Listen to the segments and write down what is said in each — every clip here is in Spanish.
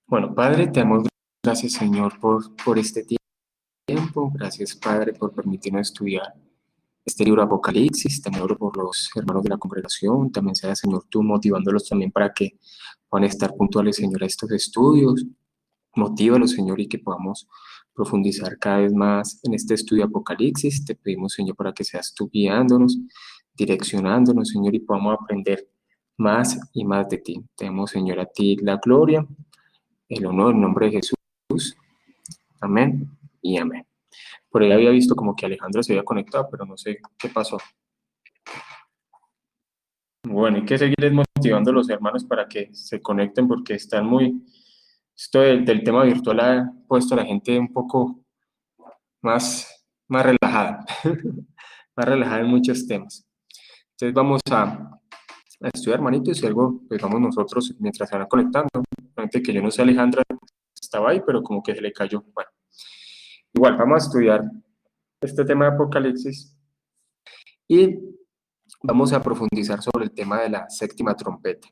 Bueno, Padre, te damos gracias, Señor, por este tiempo. Gracias, Padre, por permitirnos estudiar este libro Apocalipsis. También oro por los hermanos de la congregación. También sea, Señor, tú motivándolos también para que puedan estar puntuales, Señor, a estos estudios. Motívalos, Señor, y que podamos profundizar cada vez más en este estudio Apocalipsis. Te pedimos, Señor, para que seas tú guiándonos, direccionándonos, Señor, y podamos aprender más y más de ti. Te damos, Señor, a ti la gloria, el honor, en nombre de Jesús. Amén y amén. Por ahí había visto como que Alejandro se había conectado, pero no sé qué pasó. Bueno, hay que seguir motivando a los hermanos para que se conecten porque están muy... Esto del tema virtual ha puesto a la gente un poco más relajada, más relajada en muchos temas. Entonces vamos a estudiar, hermanitos, y algo, pues vamos nosotros mientras se van conectando. Realmente que yo no sé, Alejandra estaba ahí, pero como que se le cayó. Bueno, igual vamos a estudiar este tema de Apocalipsis y vamos a profundizar sobre el tema de la séptima trompeta.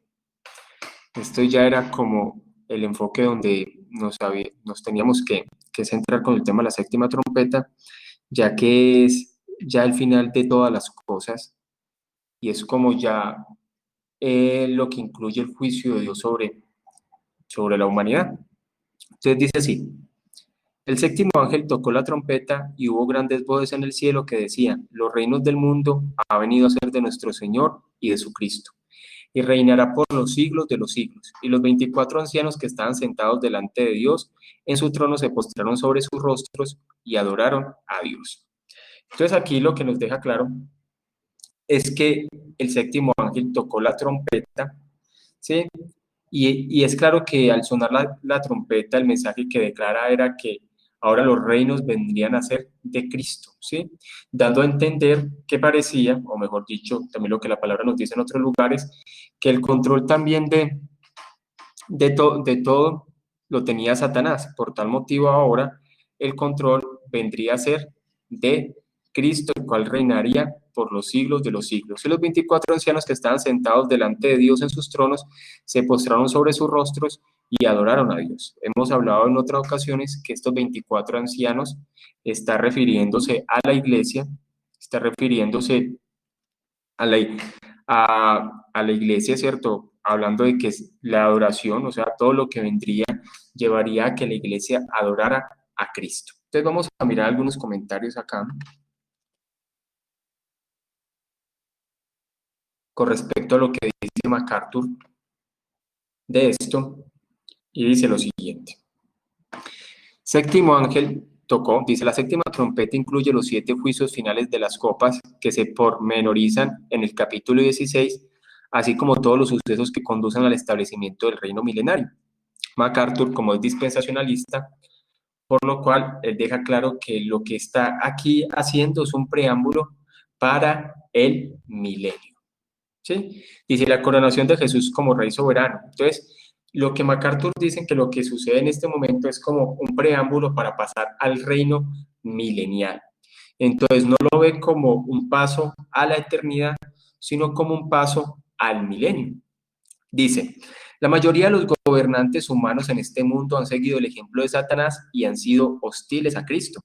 Esto ya era como el enfoque donde nos teníamos que centrar con el tema de la séptima trompeta, ya que es ya el final de todas las cosas y es como ya lo que incluye el juicio de Dios sobre la humanidad. Entonces dice así, el séptimo ángel tocó la trompeta y hubo grandes voces en el cielo que decían, los reinos del mundo ha venido a ser de nuestro Señor y de su Cristo, y reinará por los siglos de los siglos. Y los 24 ancianos que estaban sentados delante de Dios en su trono se postraron sobre sus rostros y adoraron a Dios. Entonces aquí lo que nos deja claro es que el séptimo ángel tocó la trompeta, ¿sí? Y es claro que al sonar la trompeta, el mensaje que declara era que ahora los reinos vendrían a ser de Cristo, ¿sí? Dando a entender que parecía, o mejor dicho, también lo que la palabra nos dice en otros lugares, que el control también de todo lo tenía Satanás. Por tal motivo ahora el control vendría a ser de Cristo, el cual reinaría por los siglos de los siglos. Y los 24 ancianos que estaban sentados delante de Dios en sus tronos se postraron sobre sus rostros y adoraron a Dios. Hemos hablado en otras ocasiones que estos 24 ancianos está refiriéndose a la iglesia, está refiriéndose a la, a la iglesia, ¿cierto? Hablando de que la adoración, o sea, todo lo que vendría, llevaría a que la iglesia adorara a Cristo. Entonces vamos a mirar algunos comentarios acá con respecto a lo que dice MacArthur de esto, y dice lo siguiente. Séptimo ángel tocó, dice, la séptima trompeta incluye los 7 juicios finales de las copas que se pormenorizan en el capítulo 16, así como todos los sucesos que conducen al establecimiento del reino milenario. MacArthur, como es dispensacionalista, por lo cual él deja claro que lo que está aquí haciendo es un preámbulo para el milenio. ¿Sí? Dice la coronación de Jesús como rey soberano. Entonces, lo que MacArthur dice que lo que sucede en este momento es como un preámbulo para pasar al reino milenial. Entonces, no lo ve como un paso a la eternidad, sino como un paso al milenio. Dice, la mayoría de los gobernantes humanos en este mundo han seguido el ejemplo de Satanás y han sido hostiles a Cristo.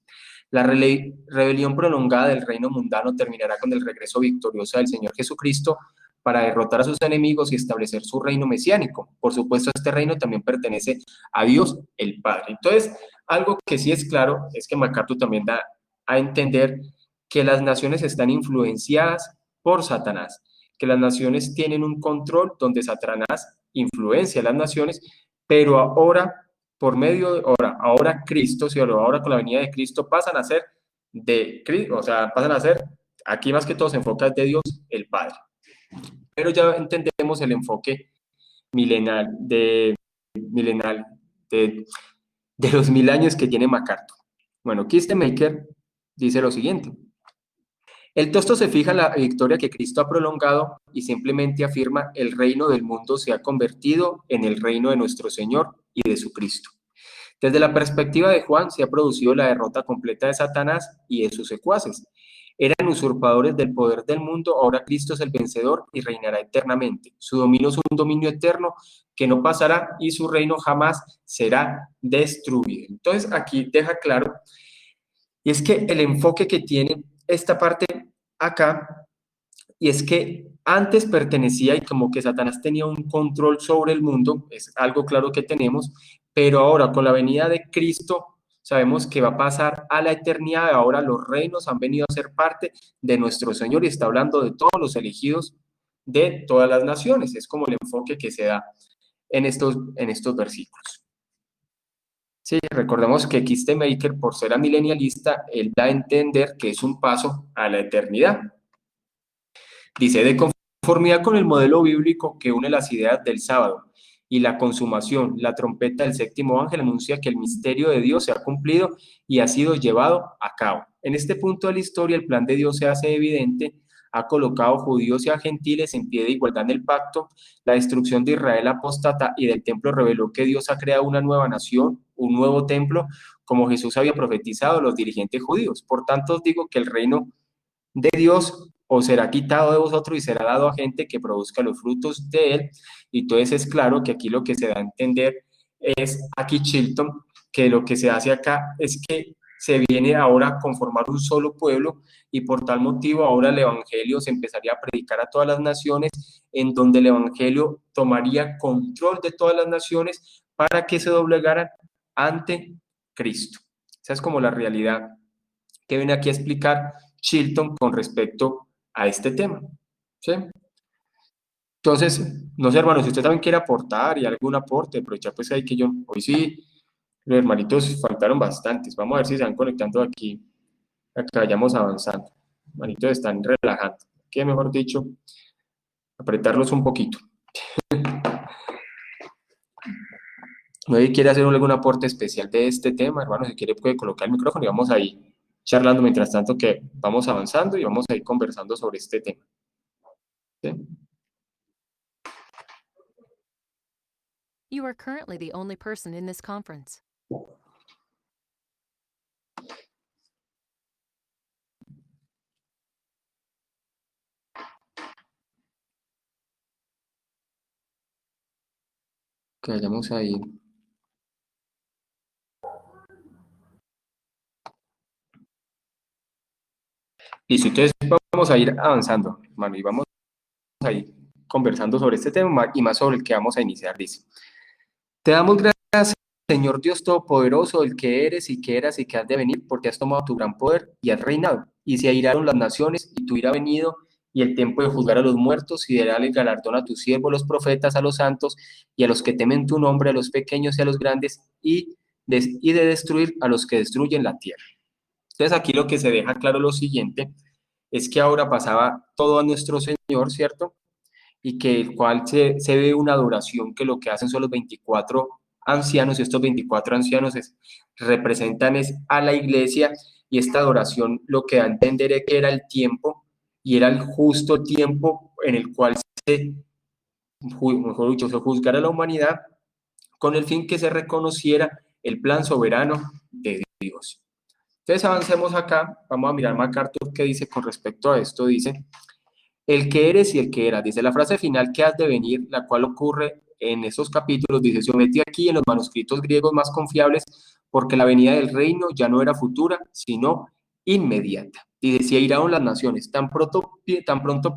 La rebelión prolongada del reino mundano terminará con el regreso victorioso del Señor Jesucristo para derrotar a sus enemigos y establecer su reino mesiánico. Por supuesto, este reino también pertenece a Dios el Padre. Entonces, algo que sí es claro es que MacArthur también da a entender que las naciones están influenciadas por Satanás, que las naciones tienen un control donde Satanás influencia a las naciones, pero ahora, por medio de ahora Cristo, ¿sí? Ahora con la venida de Cristo pasan a ser de Cristo, o sea, pasan a ser, aquí más que todo se enfoca de Dios el Padre. Pero ya entendemos el enfoque milenal de los 1000 años que tiene MacArthur. Bueno, Kistemaker dice lo siguiente. El texto se fija en la victoria que Cristo ha prolongado y simplemente afirma el reino del mundo se ha convertido en el reino de nuestro Señor y de su Cristo. Desde la perspectiva de Juan se ha producido la derrota completa de Satanás y de sus secuaces. Eran usurpadores del poder del mundo, ahora Cristo es el vencedor y reinará eternamente. Su dominio es un dominio eterno que no pasará y su reino jamás será destruido. Entonces aquí deja claro, y es que el enfoque que tiene esta parte acá, y es que antes pertenecía y como que Satanás tenía un control sobre el mundo, es algo claro que tenemos, pero ahora con la venida de Cristo sabemos que va a pasar a la eternidad, ahora los reinos han venido a ser parte de nuestro Señor y está hablando de todos los elegidos de todas las naciones, es como el enfoque que se da en estos versículos. Sí, recordemos que Maker, por ser amilenialista, él da a entender que es un paso a la eternidad. Dice, de conformidad con el modelo bíblico que une las ideas del sábado y la consumación, la trompeta del séptimo ángel anuncia que el misterio de Dios se ha cumplido y ha sido llevado a cabo. En este punto de la historia, el plan de Dios se hace evidente, ha colocado judíos y a gentiles en pie de igualdad en el pacto, la destrucción de Israel apóstata y del templo reveló que Dios ha creado una nueva nación, un nuevo templo, como Jesús había profetizado a los dirigentes judíos. Por tanto, os digo que el reino de Dios os será quitado de vosotros y será dado a gente que produzca los frutos de él. Y entonces es claro que aquí lo que se da a entender es aquí Chilton, que lo que se hace acá es que se viene ahora a conformar un solo pueblo y por tal motivo ahora el evangelio se empezaría a predicar a todas las naciones, en donde el evangelio tomaría control de todas las naciones para que se doblegaran ante Cristo. Esa es como la realidad que viene aquí a explicar Chilton con respecto a este tema. ¿Sí? Entonces, no sé, hermano, si usted también quiere aportar y algún aporte, aprovechar pues ahí que yo, hoy sí, los hermanitos faltaron bastantes. Vamos a ver si se van conectando aquí, a que vayamos avanzando. Hermanitos están relajando. Que mejor dicho, apretarlos un poquito. ¿Nadie quiere hacer algún aporte especial de este tema, hermano? Si quiere puede colocar el micrófono y vamos ahí charlando mientras tanto que vamos avanzando y vamos a ir conversando sobre este tema. ¿Sí? You are currently the only person in this conference. Que vayamos ahí. Listo, entonces vamos a ir avanzando, hermano, y vamos a ir conversando sobre este tema y más sobre el que vamos a iniciar. Dice, te damos gracias, Señor Dios Todopoderoso, el que eres y que eras y que has de venir, porque has tomado tu gran poder y has reinado. Y se airaron las naciones y tu ira ha venido y el tiempo de juzgar a los muertos y de darle el galardón a tus siervos, los profetas, a los santos y a los que temen tu nombre, a los pequeños y a los grandes, y de destruir a los que destruyen la tierra. Entonces aquí lo que se deja claro lo siguiente, es que ahora pasaba todo a nuestro Señor, ¿cierto? Y que el cual se ve una adoración que lo que hacen son los 24 ancianos, y estos 24 ancianos representan a la iglesia, y esta adoración lo que da a entender es que era el tiempo, y era el justo tiempo en el cual mejor dicho, se juzgara a la humanidad con el fin que se reconociera el plan soberano de Dios. Entonces avancemos acá, vamos a mirar MacArthur qué dice con respecto a esto. Dice, el que eres y el que eras. Dice la frase final que has de venir, la cual ocurre en esos capítulos, dice, se metí aquí en los manuscritos griegos más confiables porque la venida del reino ya no era futura, sino inmediata. Dice, si airaron las naciones, tan pronto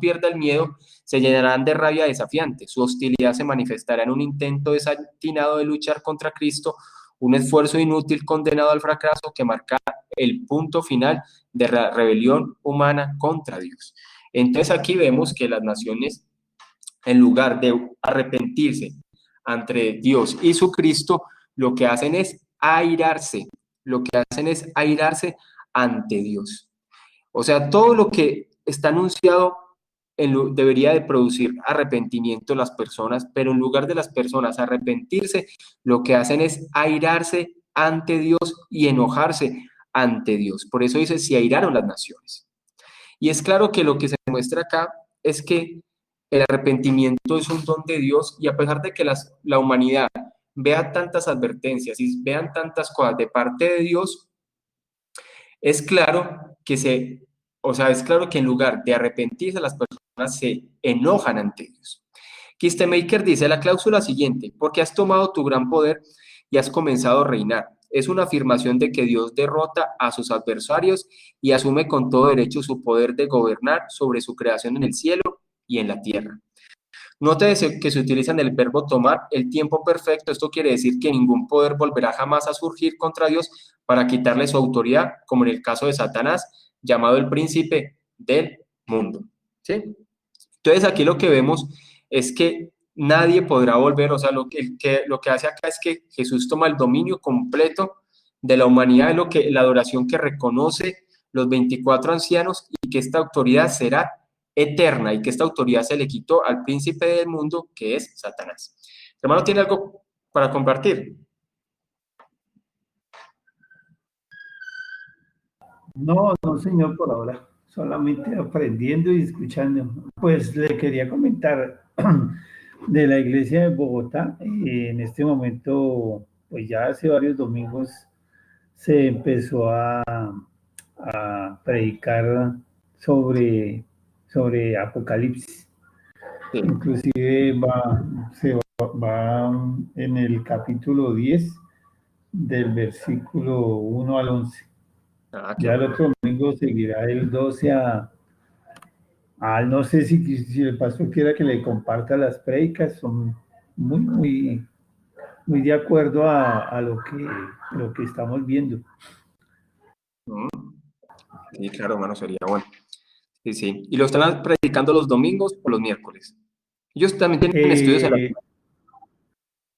pierda el miedo, se llenarán de rabia desafiante, su hostilidad se manifestará en un intento desatinado de luchar contra Cristo, un esfuerzo inútil condenado al fracaso que marca el punto final de la rebelión humana contra Dios. Entonces aquí vemos que las naciones, en lugar de arrepentirse ante Dios y su Cristo, lo que hacen es airarse, ante Dios. O sea, todo lo que está anunciado debería de producir arrepentimiento en las personas, pero en lugar de las personas arrepentirse, lo que hacen es airarse ante Dios y enojarse ante Dios. Por eso dice, se airaron las naciones. Y es claro que lo que se muestra acá es que el arrepentimiento es un don de Dios, y a pesar de que la humanidad vea tantas advertencias y vean tantas cosas de parte de Dios, es claro que se O sea, es claro que en lugar de arrepentirse, las personas se enojan ante Dios. Kistemaker dice la cláusula siguiente: porque has tomado tu gran poder y has comenzado a reinar. Es una afirmación de que Dios derrota a sus adversarios y asume con todo derecho su poder de gobernar sobre su creación en el cielo y en la tierra. Note que se utiliza en el verbo tomar el tiempo perfecto. Esto quiere decir que ningún poder volverá jamás a surgir contra Dios para quitarle su autoridad, como en el caso de Satanás, llamado el príncipe del mundo. ¿Sí? Entonces aquí lo que vemos es que nadie podrá volver, o sea, lo que hace acá es que Jesús toma el dominio completo de la humanidad, de la adoración que reconoce los 24 ancianos, y que esta autoridad será eterna, y que esta autoridad se le quitó al príncipe del mundo, que es Satanás. Hermano, ¿tiene algo para compartir? No, no, señor, por ahora. Solamente aprendiendo y escuchando. Pues le quería comentar de la iglesia de Bogotá. En este momento, pues ya hace varios domingos se empezó a predicar sobre Apocalipsis. Sí. Inclusive va en el capítulo 10 del versículo 1 al 11. Ya el Bueno. otro domingo seguirá el 12 no sé si el pastor quiera que le comparta las prédicas, son muy de acuerdo a lo que estamos viendo. Sí, claro, hermano, sería bueno. Sí, sí. ¿Y lo están predicando los domingos o los miércoles? Ellos también tienen estudios en la...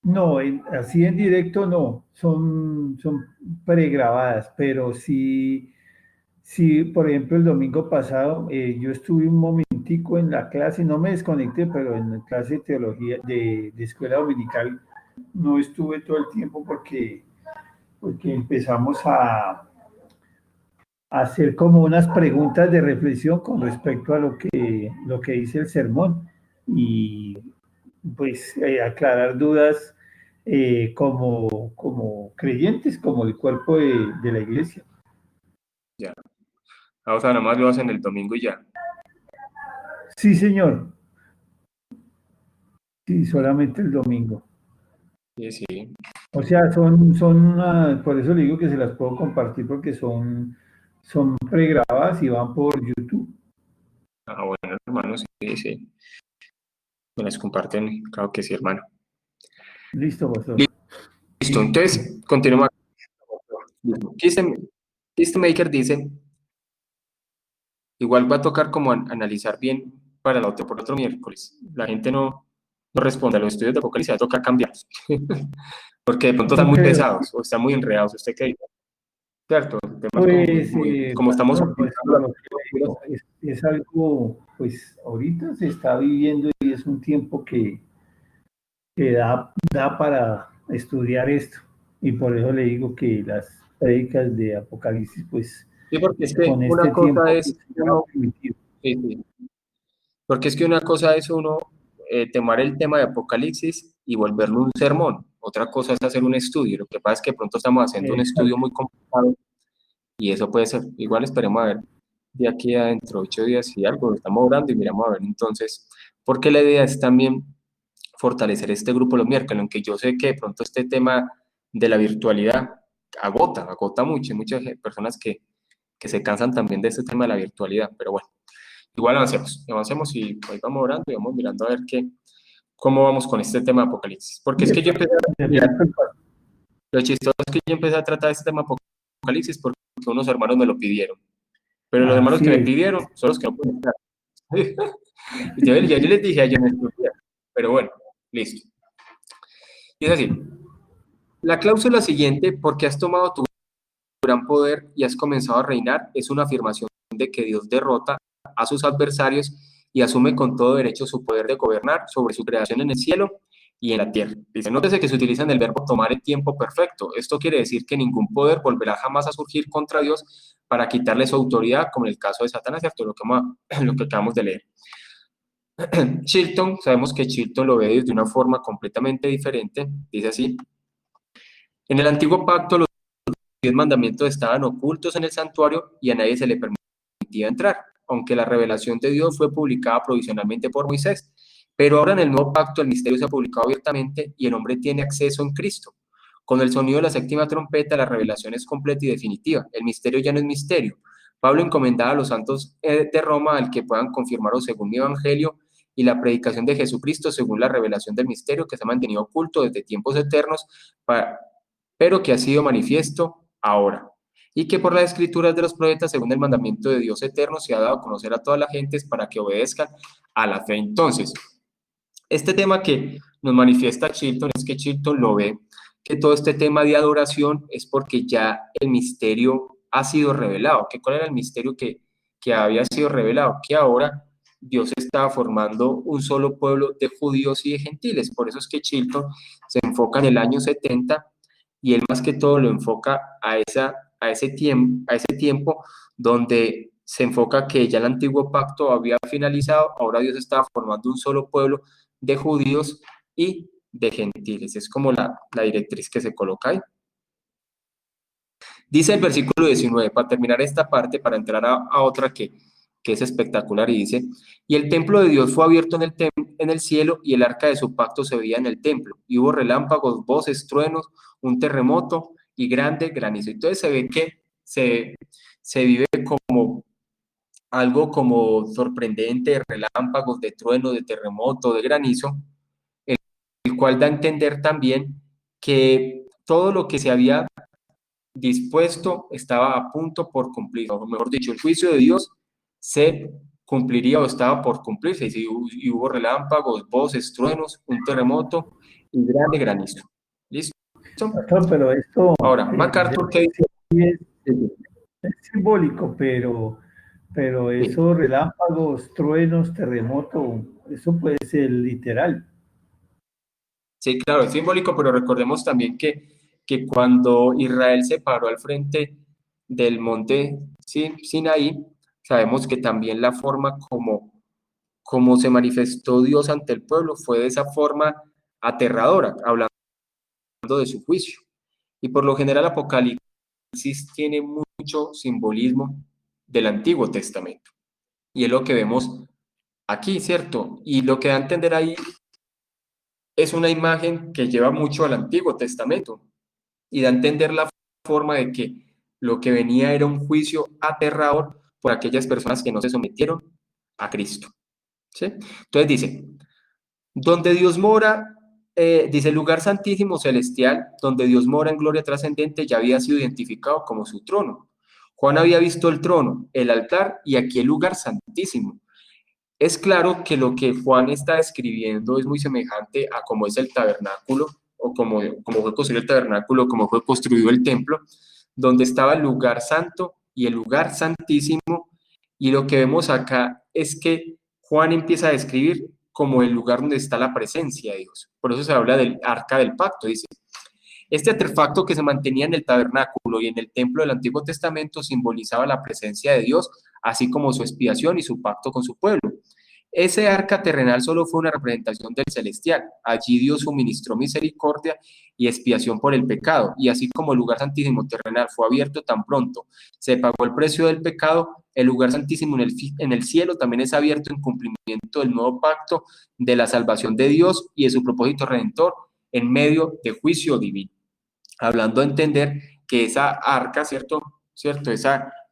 No, así en directo no, son pregrabadas, pero sí, por ejemplo, el domingo pasado yo estuve un momentico en la clase, no me desconecté, pero en la clase de teología de escuela dominical no estuve todo el tiempo porque empezamos a hacer como unas preguntas de reflexión con respecto a lo que dice el sermón y pues aclarar dudas como creyentes, como el cuerpo de la iglesia. Ya. O sea, nada más lo hacen el domingo y ya. Sí, señor. Sí, solamente el domingo. Sí, sí. O sea, por eso le digo que se las puedo compartir porque son pregrabadas y van por YouTube. Bueno, hermano, sí, sí. Me las comparten, claro que sí, hermano. Listo, pastor. Listo, entonces, continuamos. Maker dice, igual va a tocar como analizar bien para por otro miércoles. La gente no responde a los estudios de Apocalipsis, va a tocar cambiarlos. Porque de pronto están muy Ok, pesados o están muy enredados. ¿Usted qué dice? Cierto, el tema es pues, como estamos... pastor, pues por lo que le digo, es algo, pues ahorita se está viviendo y es un tiempo que da para estudiar esto. Y por eso le digo que las prédicas de Apocalipsis, pues Sí, porque es que con una este tiempo cosa pues, es se ha permitido. sí, sí. Porque es que una cosa es uno tomar el tema de Apocalipsis y volverlo un sermón. Otra cosa es hacer un estudio. Lo que pasa es que pronto estamos haciendo un estudio Exacto. muy complicado y eso puede ser. Igual esperemos a ver de aquí a dentro de 8 días y algo. Estamos orando y miramos a ver entonces. Porque la idea es también fortalecer este grupo los miércoles, aunque yo sé que de pronto este tema de la virtualidad agota mucho. Hay muchas personas que se cansan también de este tema de la virtualidad. Pero bueno. Igual avancemos y ahí vamos orando y vamos mirando a ver cómo vamos con este tema de Apocalipsis. Porque es que yo empecé a mirar, lo chistoso es que yo empecé a tratar este tema de Apocalipsis porque unos hermanos me lo pidieron. Pero los hermanos que Así me es. pidieron son los que no pueden estar. Y ya yo les dije a ellos en estos días. Pero bueno, listo. Y es así. La cláusula siguiente, porque has tomado tu gran poder y has comenzado a reinar, es una afirmación de que Dios derrota a sus adversarios y asume con todo derecho su poder de gobernar sobre su creación en el cielo y en la tierra. Dice, nótese que se utiliza en el verbo tomar el tiempo perfecto. Esto quiere decir que ningún poder volverá jamás a surgir contra Dios para quitarle su autoridad, como en el caso de Satanás, ¿cierto? Lo que acabamos de leer. Chilton, sabemos que Chilton lo ve de una forma completamente diferente. Dice así, en el antiguo pacto los 10 mandamientos estaban ocultos en el santuario y a nadie se le permitía permitía entrar, aunque la revelación de Dios fue publicada provisionalmente por Moisés. Pero ahora en el nuevo pacto el misterio se ha publicado abiertamente y el hombre tiene acceso en Cristo. Con el sonido de la séptima trompeta, la revelación es completa y definitiva. El misterio ya no es misterio. Pablo encomendaba a los santos de Roma al que puedan confirmarlo según mi evangelio y la predicación de Jesucristo según la revelación del misterio que se ha mantenido oculto desde tiempos eternos, pero que ha sido manifiesto ahora. Y que por las escrituras de los profetas, según el mandamiento de Dios eterno, se ha dado a conocer a todas las gentes para que obedezcan a la fe. Entonces, este tema que nos manifiesta Chilton es que Chilton lo ve, que todo este tema de adoración es porque ya el misterio ha sido revelado. ¿Cuál era el misterio que había sido revelado? Que ahora Dios estaba formando un solo pueblo de judíos y de gentiles. Por eso es que Chilton se enfoca en el año 70 y él más que todo lo enfoca a ese tiempo donde se enfoca que ya el antiguo pacto había finalizado, ahora Dios estaba formando un solo pueblo de judíos y de gentiles. Es como la directriz que se coloca ahí. Dice el versículo 19, para terminar esta parte, para entrar a otra que es espectacular, y dice, y el templo de Dios fue abierto en el cielo, y el arca de su pacto se veía en el templo, y hubo relámpagos, voces, truenos, un terremoto y grande granizo. Entonces se ve que se vive como algo como sorprendente, de relámpagos, de trueno, de terremoto, de granizo, el cual da a entender también que todo lo que se había dispuesto estaba a punto por cumplir, o mejor dicho, el juicio de Dios se cumpliría o estaba por cumplirse, y hubo relámpagos, voces, truenos, un terremoto y grande granizo. ¿Listo? Pastor, pero esto Ahora, MacArthur, ¿qué dice? es simbólico, pero esos relámpagos, truenos, terremoto, eso puede ser literal. Sí, claro, es simbólico, pero recordemos también que cuando Israel se paró al frente del monte Sinaí, sabemos que también la forma como se manifestó Dios ante el pueblo fue de esa forma aterradora, hablando de su juicio. Y por lo general Apocalipsis tiene mucho simbolismo del Antiguo Testamento. Y es lo que vemos aquí, ¿cierto? Y lo que da a entender ahí es una imagen que lleva mucho al Antiguo Testamento y da a entender la forma de que lo que venía era un juicio aterrador por aquellas personas que no se sometieron a Cristo. ¿Sí? Entonces dice, donde Dios mora, dice el lugar santísimo celestial, donde Dios mora en gloria trascendente, ya había sido identificado como su trono. Juan había visto el trono, el altar y aquí el lugar santísimo. Es claro que lo que Juan está escribiendo es muy semejante a cómo es el tabernáculo, o cómo fue construido el tabernáculo, cómo fue construido el templo, donde estaba el lugar santo y el lugar santísimo, y lo que vemos acá es que Juan empieza a describir como el lugar donde está la presencia de Dios. Por eso se habla del arca del pacto, dice. Este artefacto que se mantenía en el tabernáculo y en el templo del Antiguo Testamento simbolizaba la presencia de Dios, así como su expiación y su pacto con su pueblo. Ese arca terrenal solo fue una representación del celestial. Allí Dios suministró misericordia y expiación por el pecado, y así como el lugar santísimo terrenal fue abierto tan pronto se pagó el precio del pecado, el lugar santísimo en el cielo también es abierto en cumplimiento del nuevo pacto de la salvación de Dios y de su propósito redentor en medio de juicio divino. Hablando de entender que esa arca, ¿cierto?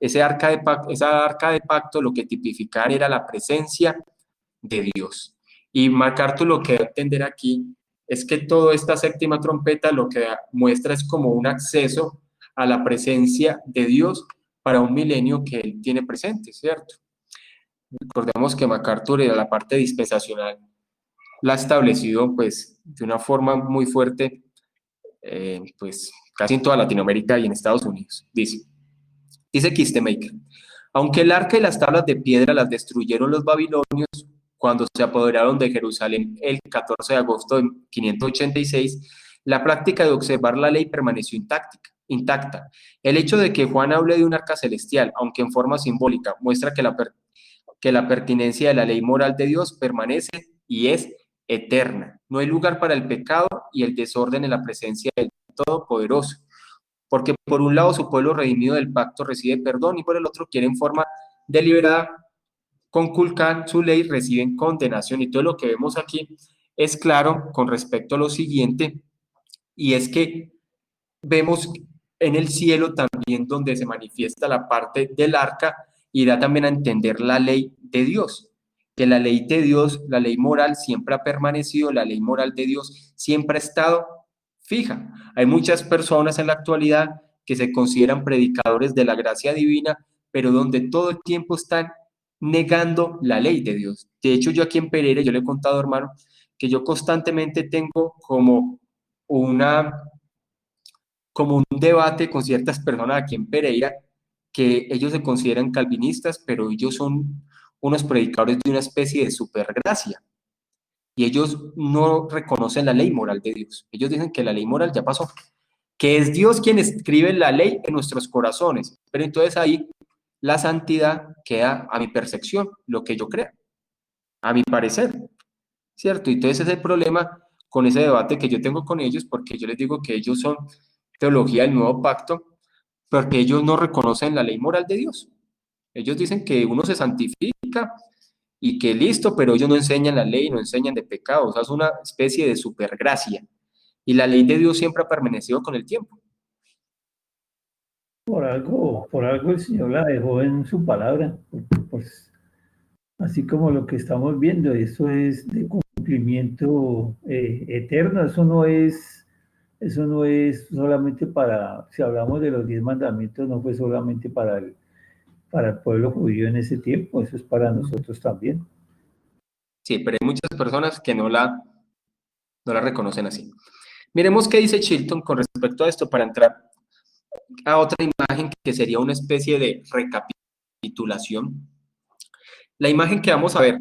Esa arca de pacto lo que tipificaba era la presencia de Dios. Y MacArthur lo que da a entender aquí es que toda esta séptima trompeta lo que muestra es como un acceso a la presencia de Dios para un milenio que él tiene presente, ¿cierto? Recordemos que MacArthur en la parte dispensacional la ha establecido pues de una forma muy fuerte, pues casi en toda Latinoamérica y en Estados Unidos. Dice Kistemaker, aunque el arca y las tablas de piedra las destruyeron los babilonios cuando se apoderaron de Jerusalén el 14 de agosto de 586, la práctica de observar la ley permaneció intacta. El hecho de que Juan hable de un arca celestial, aunque en forma simbólica, muestra que la pertinencia de la ley moral de Dios permanece y es eterna. No hay lugar para el pecado y el desorden en la presencia del Todopoderoso, porque por un lado su pueblo redimido del pacto recibe perdón y por el otro quiere en forma deliberada conculcan su ley, reciben condenación. Y todo lo que vemos aquí es claro con respecto a lo siguiente, y es que vemos en el cielo también donde se manifiesta la parte del arca y da también a entender la ley de Dios, que la ley de Dios, la ley moral siempre ha permanecido, la ley moral de Dios siempre ha estado fija. Hay muchas personas en la actualidad que se consideran predicadores de la gracia divina, pero donde todo el tiempo están negando la ley de Dios. De hecho, yo aquí en Pereira, yo le he contado, hermano, que yo constantemente tengo una como un debate con ciertas personas aquí en Pereira, que ellos se consideran calvinistas, pero ellos son unos predicadores de una especie de supergracia. Y ellos no reconocen la ley moral de Dios. Ellos dicen que la ley moral ya pasó, que es Dios quien escribe la ley en nuestros corazones. Pero entonces ahí la santidad queda a mi percepción, lo que yo creo, a mi parecer, ¿cierto? Y entonces ese es el problema con ese debate que yo tengo con ellos, porque yo les digo que ellos son teología del nuevo pacto, porque ellos no reconocen la ley moral de Dios. Ellos dicen que uno se santifica y que listo, pero ellos no enseñan la ley, no enseñan de pecado, o sea, es una especie de supergracia. Y la ley de Dios siempre ha permanecido con el tiempo. Por algo el Señor la dejó en su palabra, porque, pues, así como lo que estamos viendo, eso es de cumplimiento eterno, eso no es solamente para, si hablamos de los 10 mandamientos, no fue solamente para el pueblo judío en ese tiempo, eso es para nosotros también. Sí, pero hay muchas personas que no la reconocen así. Miremos qué dice Chilton con respecto a esto para entrar a otra imagen que sería una especie de recapitulación. La imagen que vamos a ver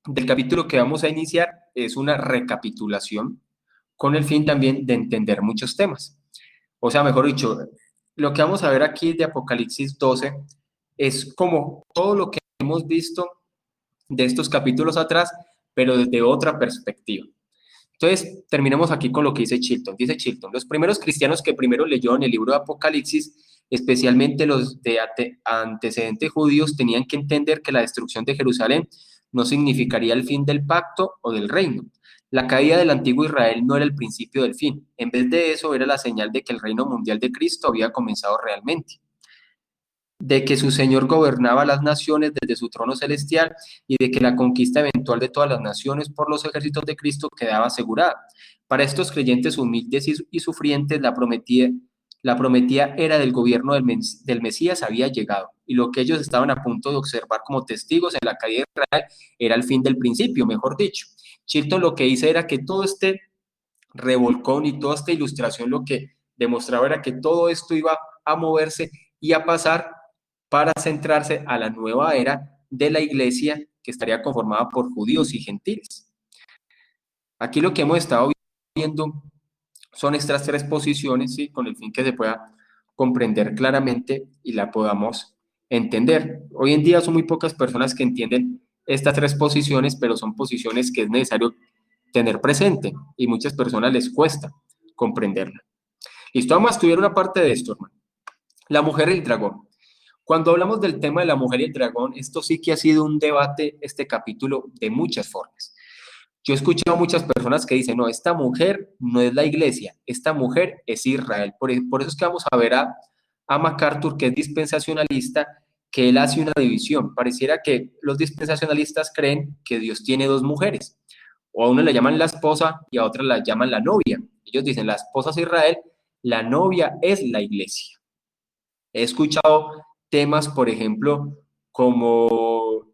del capítulo que vamos a iniciar es una recapitulación con el fin también de entender muchos temas. O sea, mejor dicho, lo que vamos a ver aquí de Apocalipsis 12 es como todo lo que hemos visto de estos capítulos atrás, pero desde otra perspectiva. Entonces, terminemos aquí con lo que dice Chilton. Dice Chilton, los primeros cristianos que primero leyeron el libro de Apocalipsis, especialmente los de antecedentes judíos, tenían que entender que la destrucción de Jerusalén no significaría el fin del pacto o del reino. La caída del antiguo Israel no era el principio del fin. En vez de eso, era la señal de que el reino mundial de Cristo había comenzado realmente, de que su Señor gobernaba las naciones desde su trono celestial y de que la conquista eventual de todas las naciones por los ejércitos de Cristo quedaba asegurada. Para estos creyentes humildes y sufrientes, la prometida era del gobierno del Mesías había llegado, y lo que ellos estaban a punto de observar como testigos en la caída de Israel era el fin del principio, mejor dicho. Chilton lo que dice era que todo este revolcón y toda esta ilustración lo que demostraba era que todo esto iba a moverse y a pasar para centrarse a la nueva era de la iglesia que estaría conformada por judíos y gentiles. Aquí lo que hemos estado viendo son estas tres posiciones, ¿sí? Con el fin que se pueda comprender claramente y la podamos entender. Hoy en día son muy pocas personas que entienden estas tres posiciones, pero son posiciones que es necesario tener presente y muchas personas les cuesta comprenderla. Listo, vamos a estudiar una parte de esto, hermano. La mujer y el dragón. Cuando hablamos del tema de la mujer y el dragón, esto sí que ha sido un debate, este capítulo, de muchas formas. Yo he escuchado a muchas personas que dicen, no, esta mujer no es la iglesia, esta mujer es Israel. Por eso es que vamos a ver a MacArthur, que es dispensacionalista, que él hace una división. Pareciera que los dispensacionalistas creen que Dios tiene dos mujeres. O a una la llaman la esposa y a otra la llaman la novia. Ellos dicen, la esposa es Israel, la novia es la iglesia. He escuchado temas, por ejemplo, como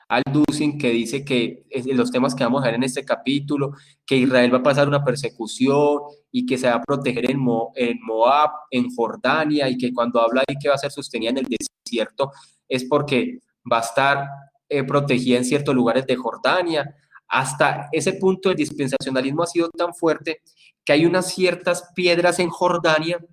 Aldusin, que dice que los temas que vamos a ver en este capítulo, que Israel va a pasar una persecución y que se va a proteger en Moab, en Jordania, y que cuando habla de que va a ser sostenida en el desierto es porque va a estar protegida en ciertos lugares de Jordania. Hasta ese punto el dispensacionalismo ha sido tan fuerte que hay unas ciertas piedras en Jordania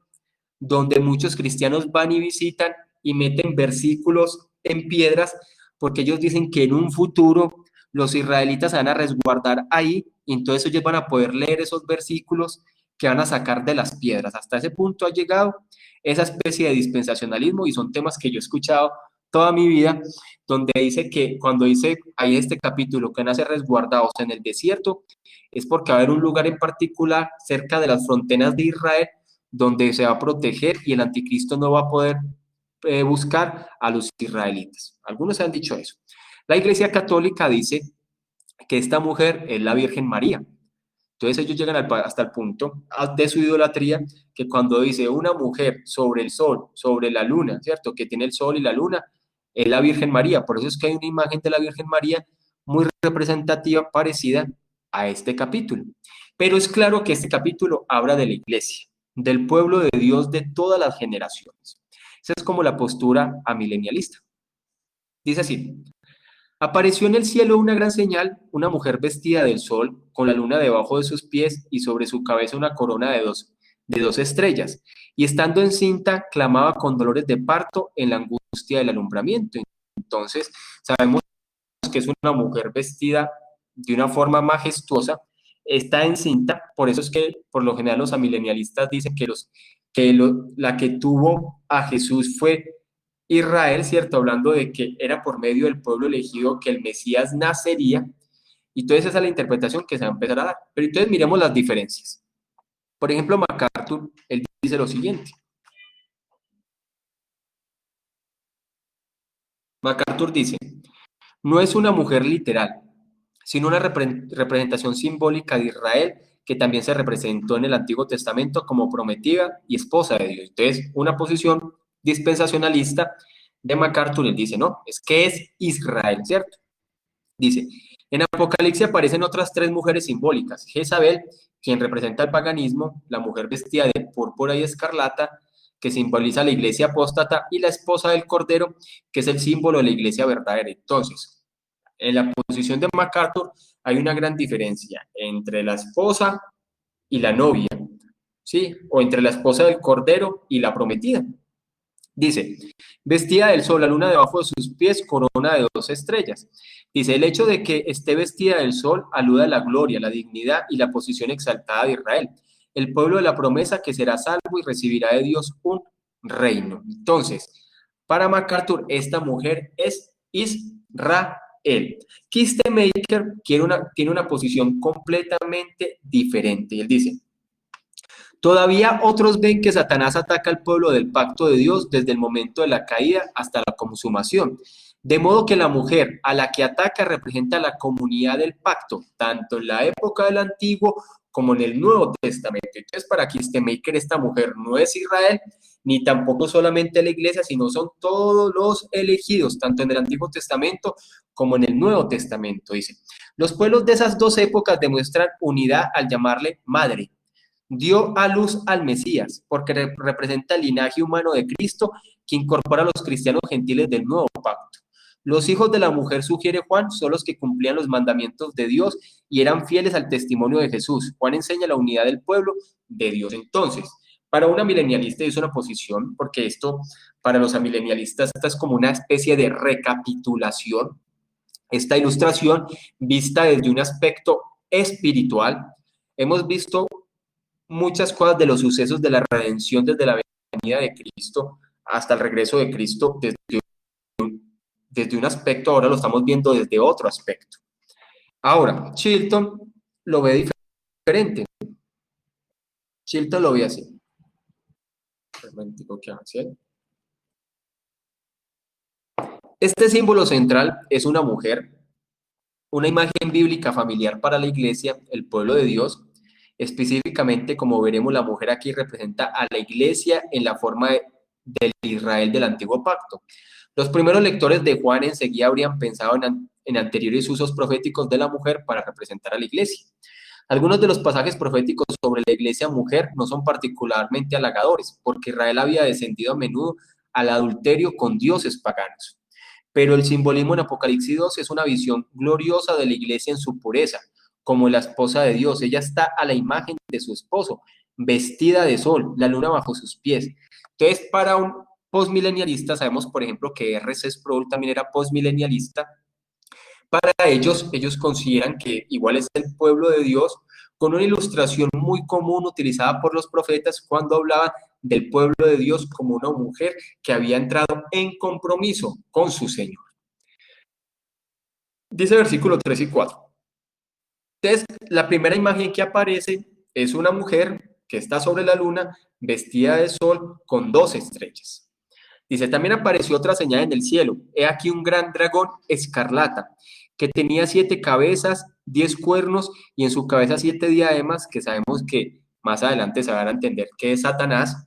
donde muchos cristianos van y visitan y meten versículos en piedras, porque ellos dicen que en un futuro los israelitas se van a resguardar ahí, y entonces ellos van a poder leer esos versículos que van a sacar de las piedras. Hasta ese punto ha llegado esa especie de dispensacionalismo, y son temas que yo he escuchado toda mi vida, donde dice que cuando dice ahí este capítulo que nace resguardados en el desierto, es porque va a haber un lugar en particular cerca de las fronteras de Israel donde se va a proteger y el anticristo no va a poder buscar a los israelitas. Algunos han dicho eso. La Iglesia Católica dice que esta mujer es la Virgen María. Entonces ellos llegan hasta el punto de su idolatría que cuando dice una mujer sobre el sol, sobre la luna, ¿cierto? Que tiene el sol y la luna, es la Virgen María. Por eso es que hay una imagen de la Virgen María muy representativa, parecida a este capítulo. Pero es claro que este capítulo habla de la iglesia, del pueblo de Dios de todas las generaciones. Esa es como la postura amilenialista. Dice así: apareció en el cielo una gran señal, una mujer vestida del sol, con la luna debajo de sus pies y sobre su cabeza una corona de dos estrellas. Y estando encinta, clamaba con dolores de parto en la angustia del alumbramiento. Entonces, sabemos que es una mujer vestida de una forma majestuosa, está encinta, por eso es que por lo general los amilenialistas dicen que, la que tuvo a Jesús fue Israel, ¿cierto? Hablando de que era por medio del pueblo elegido que el Mesías nacería, y entonces esa es la interpretación que se va a empezar a dar. Pero entonces miremos las diferencias. Por ejemplo, MacArthur, él dice lo siguiente. MacArthur dice: no es una mujer literal, sino una representación simbólica de Israel que también se representó en el Antiguo Testamento como prometida y esposa de Dios. Entonces, una posición dispensacionalista de MacArthur, él dice, no, es que es Israel, ¿cierto? Dice, en Apocalipsis aparecen otras tres mujeres simbólicas: Jezabel, quien representa el paganismo, la mujer vestida de púrpura y escarlata, que simboliza la iglesia apóstata, y la esposa del Cordero, que es el símbolo de la iglesia verdadera. Entonces, en la posición de MacArthur hay una gran diferencia entre la esposa y la novia, ¿sí? O entre la esposa del Cordero y la prometida. Dice, vestida del sol, la luna debajo de sus pies, corona de dos estrellas. Dice, el hecho de que esté vestida del sol alude a la gloria, la dignidad y la posición exaltada de Israel, el pueblo de la promesa que será salvo y recibirá de Dios un reino. Entonces, para MacArthur, esta mujer es Israel. Kistemaker tiene una posición completamente diferente. Él dice, todavía otros ven que Satanás ataca al pueblo del pacto de Dios desde el momento de la caída hasta la consumación. De modo que la mujer a la que ataca representa la comunidad del pacto, tanto en la época del Antiguo como en el Nuevo Testamento. Entonces, para Kistemaker, esta mujer no es Israel, ni tampoco solamente la iglesia, sino son todos los elegidos, tanto en el Antiguo Testamento como en el Nuevo Testamento, dice. Los pueblos de esas dos épocas demuestran unidad al llamarle madre. Dio a luz al Mesías, porque representa el linaje humano de Cristo que incorpora a los cristianos gentiles del nuevo pacto. Los hijos de la mujer, sugiere Juan, son los que cumplían los mandamientos de Dios y eran fieles al testimonio de Jesús. Juan enseña la unidad del pueblo de Dios. Entonces, para una milenialista es una posición, porque esto, para los amilenialistas, esta es como una especie de recapitulación. Esta ilustración vista desde un aspecto espiritual. Hemos visto muchas cosas de los sucesos de la redención desde la venida de Cristo hasta el regreso de Cristo desde un aspecto, ahora lo estamos viendo desde otro aspecto. Ahora, Chilton lo ve diferente. Chilton lo ve así. Este símbolo central es una mujer, una imagen bíblica familiar para la iglesia, el pueblo de Dios. Específicamente, como veremos, la mujer aquí representa a la iglesia en la forma del Israel del Antiguo Pacto. Los primeros lectores de Juan enseguida habrían pensado en anteriores usos proféticos de la mujer para representar a la iglesia. Algunos de los pasajes proféticos sobre la iglesia mujer no son particularmente halagadores, porque Israel había descendido a menudo al adulterio con dioses paganos. Pero el simbolismo en Apocalipsis 2 es una visión gloriosa de la iglesia en su pureza, como la esposa de Dios. Ella está a la imagen de su esposo, vestida de sol, la luna bajo sus pies. Entonces, para un postmilenialista, sabemos, por ejemplo, que R.C. Sproul también era postmilenialista. Para ellos consideran que igual es el pueblo de Dios, con una ilustración muy común utilizada por los profetas cuando hablaban del pueblo de Dios como una mujer que había entrado en compromiso con su Señor. Dice versículo 3 y 4. Entonces, la primera imagen que aparece es una mujer que está sobre la luna, vestida de sol con 2 estrellas. Dice, también apareció otra señal en el cielo. He aquí un gran dragón escarlata, que tenía 7 cabezas, 10 cuernos, y en su cabeza 7 diademas, que sabemos que más adelante se van a entender que es Satanás,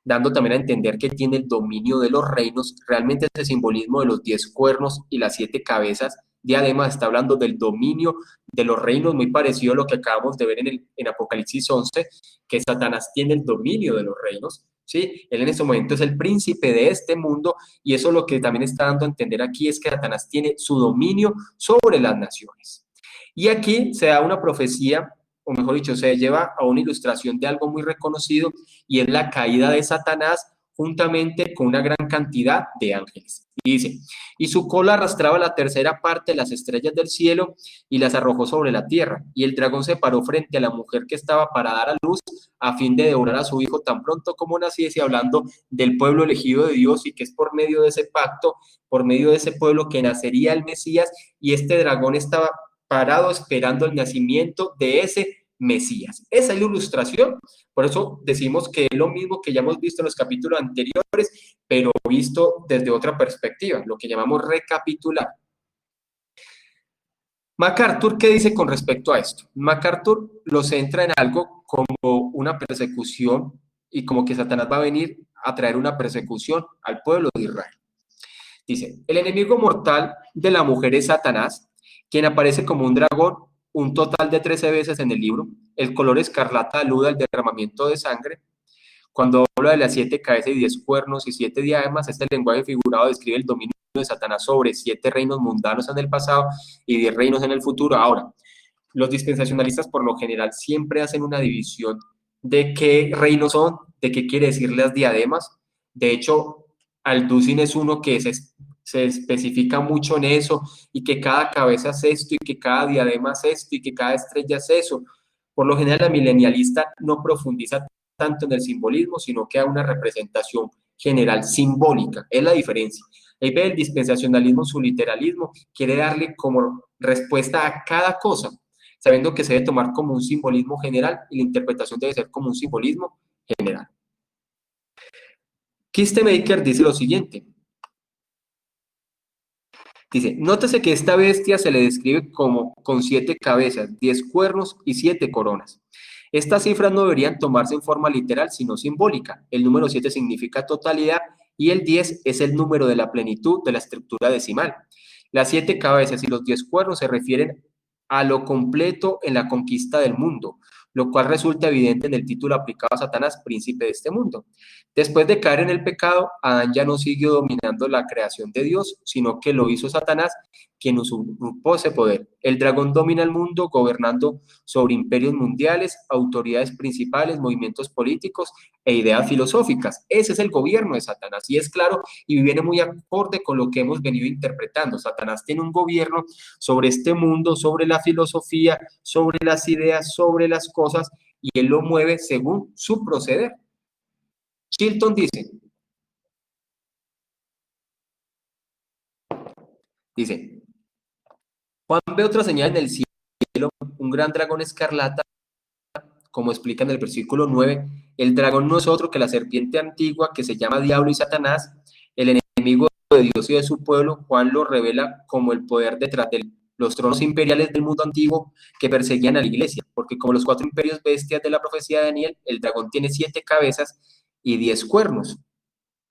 dando también a entender que tiene el dominio de los reinos. Realmente ese simbolismo de los 10 cuernos y las 7 cabezas diademas está hablando del dominio de los reinos, muy parecido a lo que acabamos de ver en Apocalipsis 11, que Satanás tiene el dominio de los reinos. ¿Sí? Él en este momento es el príncipe de este mundo, y eso lo que también está dando a entender aquí es que Satanás tiene su dominio sobre las naciones. Y aquí se da una profecía, o mejor dicho, se lleva a una ilustración de algo muy reconocido, y es la caída de Satanás juntamente con una gran cantidad de ángeles. Y dice, y su cola arrastraba la tercera parte de las estrellas del cielo y las arrojó sobre la tierra. Y el dragón se paró frente a la mujer que estaba para dar a luz, a fin de devorar a su hijo tan pronto como naciese, hablando del pueblo elegido de Dios, y que es por medio de ese pacto, por medio de ese pueblo que nacería el Mesías, y este dragón estaba parado esperando el nacimiento de ese Mesías. Esa es la ilustración. Por eso decimos que es lo mismo que ya hemos visto en los capítulos anteriores, pero visto desde otra perspectiva, lo que llamamos recapitular. MacArthur, ¿qué dice con respecto a esto? MacArthur lo centra en algo como una persecución, y como que Satanás va a venir a traer una persecución al pueblo de Israel. Dice, el enemigo mortal de la mujer es Satanás, quien aparece como un dragón un total de 13 veces en el libro. El color escarlata alude al derramamiento de sangre. Cuando habla de las 7 cabezas y 10 cuernos y 7 diademas, este lenguaje figurado describe el dominio de Satanás sobre 7 reinos mundanos en el pasado y 10 reinos en el futuro. Ahora, los dispensacionalistas por lo general siempre hacen una división de qué reinos son, de qué quiere decir las diademas. De hecho, Alducin es uno que se especifica mucho en eso, y que cada cabeza es esto, y que cada diadema es esto, y que cada estrella es eso. Por lo general, la milenialista no profundiza tanto en el simbolismo, sino que da una representación general simbólica. Es la diferencia. Ahí ve el dispensacionalismo, su literalismo, quiere darle como respuesta a cada cosa, sabiendo que se debe tomar como un simbolismo general, y la interpretación debe ser como un simbolismo general. Kistemaker dice lo siguiente. Dice, nótese que esta bestia se le describe como con 7 cabezas, 10 cuernos y 7 coronas. Estas cifras no deberían tomarse en forma literal, sino simbólica. El número 7 significa totalidad, y el 10 es el número de la plenitud de la estructura decimal. Las 7 cabezas y los 10 cuernos se refieren a lo completo en la conquista del mundo, lo cual resulta evidente en el título aplicado a Satanás, príncipe de este mundo. Después de caer en el pecado, Adán ya no siguió dominando la creación de Dios, sino que lo hizo Satanás, quien usurpó ese poder. El dragón domina el mundo, gobernando sobre imperios mundiales, autoridades principales, movimientos políticos e ideas filosóficas. Ese es el gobierno de Satanás, y es claro, y viene muy acorde con lo que hemos venido interpretando. Satanás tiene un gobierno sobre este mundo, sobre la filosofía, sobre las ideas, sobre las cosas, y él lo mueve según su proceder. Chilton dice, Juan ve otra señal en el cielo, un gran dragón escarlata, como explica en el versículo 9. El dragón no es otro que la serpiente antigua, que se llama Diablo y Satanás, el enemigo de Dios y de su pueblo. Juan lo revela como el poder detrás de los tronos imperiales del mundo antiguo que perseguían a la iglesia, porque como los 4 imperios bestias de la profecía de Daniel, el dragón tiene 7 cabezas y 10 cuernos.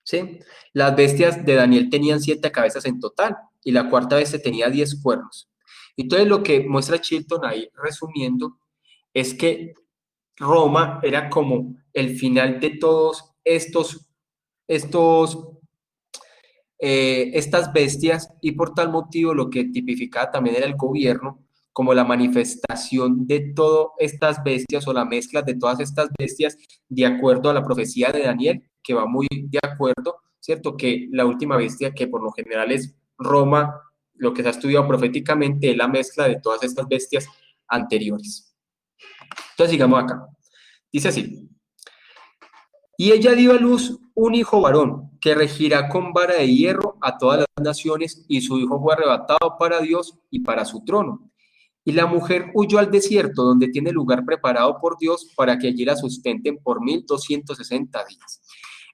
¿Sí? Las bestias de Daniel tenían 7 cabezas en total, y la cuarta bestia tenía 10 cuernos. Entonces, lo que muestra Chilton ahí, resumiendo, es que Roma era como el final de todos estas bestias, y por tal motivo lo que tipificaba también era el gobierno, como la manifestación de todas estas bestias, o la mezcla de todas estas bestias, de acuerdo a la profecía de Daniel, que va muy de acuerdo, ¿cierto? Que la última bestia, que por lo general es Roma, lo que se ha estudiado proféticamente, es la mezcla de todas estas bestias anteriores. Entonces, sigamos acá. Dice así. Y ella dio a luz un hijo varón, que regirá con vara de hierro a todas las naciones, y su hijo fue arrebatado para Dios y para su trono. Y la mujer huyó al desierto, donde tiene lugar preparado por Dios para que allí la sustenten por 1260 días.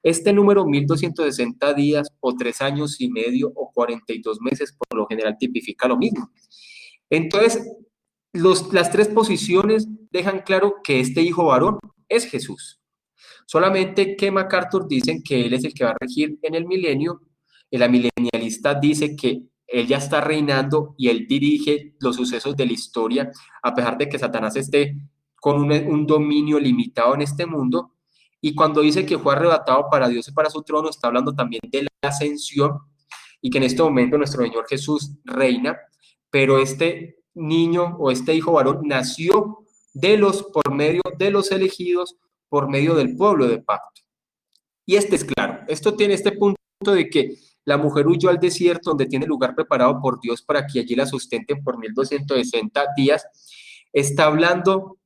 Este número, 1260 días, o 3 años y medio, o 42 meses, por lo general tipifica lo mismo. Entonces, las tres posiciones dejan claro que este hijo varón es Jesús. Solamente que MacArthur dicen que él es el que va a regir en el milenio, y la milenialista dice que él ya está reinando y él dirige los sucesos de la historia, a pesar de que Satanás esté con un dominio limitado en este mundo. Y cuando dice que fue arrebatado para Dios y para su trono, está hablando también de la ascensión, y que en este momento nuestro Señor Jesús reina, pero este niño o este hijo varón nació por medio de los elegidos, por medio del pueblo de pacto. Y este es claro, esto tiene este punto de que la mujer huyó al desierto, donde tiene lugar preparado por Dios para que allí la sustenten por 1260 días. Está hablando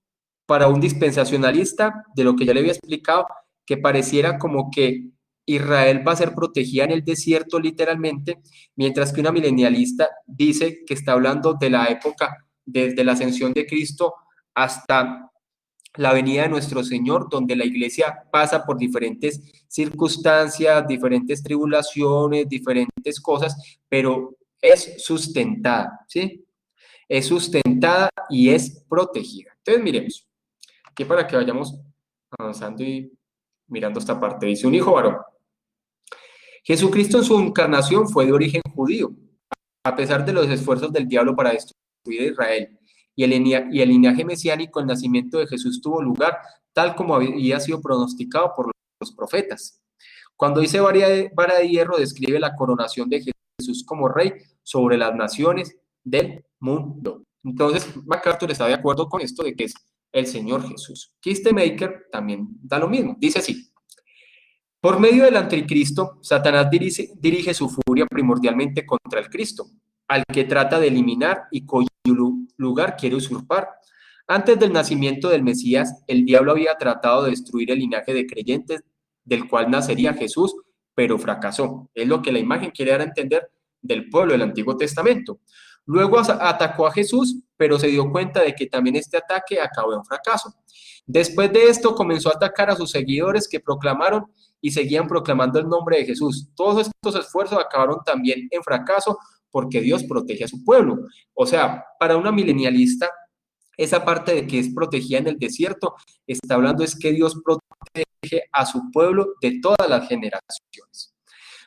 para un dispensacionalista de lo que ya le había explicado, que pareciera como que Israel va a ser protegida en el desierto literalmente, mientras que una milenialista dice que está hablando de la época desde la ascensión de Cristo hasta la venida de nuestro Señor, donde la iglesia pasa por diferentes circunstancias, diferentes tribulaciones, diferentes cosas, pero es sustentada, ¿sí? Es sustentada y es protegida. Entonces, miremos, aquí para que vayamos avanzando y mirando esta parte. Dice, un hijo varón. Jesucristo en su encarnación fue de origen judío, a pesar de los esfuerzos del diablo para destruir a Israel. Y el linaje mesiánico, el nacimiento de Jesús tuvo lugar tal como había sido pronosticado por los profetas. Cuando dice vara de hierro, describe la coronación de Jesús como rey sobre las naciones del mundo. Entonces, MacArthur está de acuerdo con esto de que es el Señor Jesús. Kistemaker también da lo mismo. Dice así: por medio del anticristo, Satanás dirige su furia primordialmente contra el Cristo, al que trata de eliminar y cuyo lugar quiere usurpar. Antes del nacimiento del Mesías, el diablo había tratado de destruir el linaje de creyentes del cual nacería Jesús, pero fracasó. Es lo que la imagen quiere dar a entender del pueblo del Antiguo Testamento. Luego atacó a Jesús, pero se dio cuenta de que también este ataque acabó en fracaso. Después de esto, comenzó a atacar a sus seguidores, que proclamaron y seguían proclamando el nombre de Jesús. Todos estos esfuerzos acabaron también en fracaso, porque Dios protege a su pueblo. O sea, para una milenialista, esa parte de que es protegida en el desierto, está hablando es que Dios protege a su pueblo de todas las generaciones.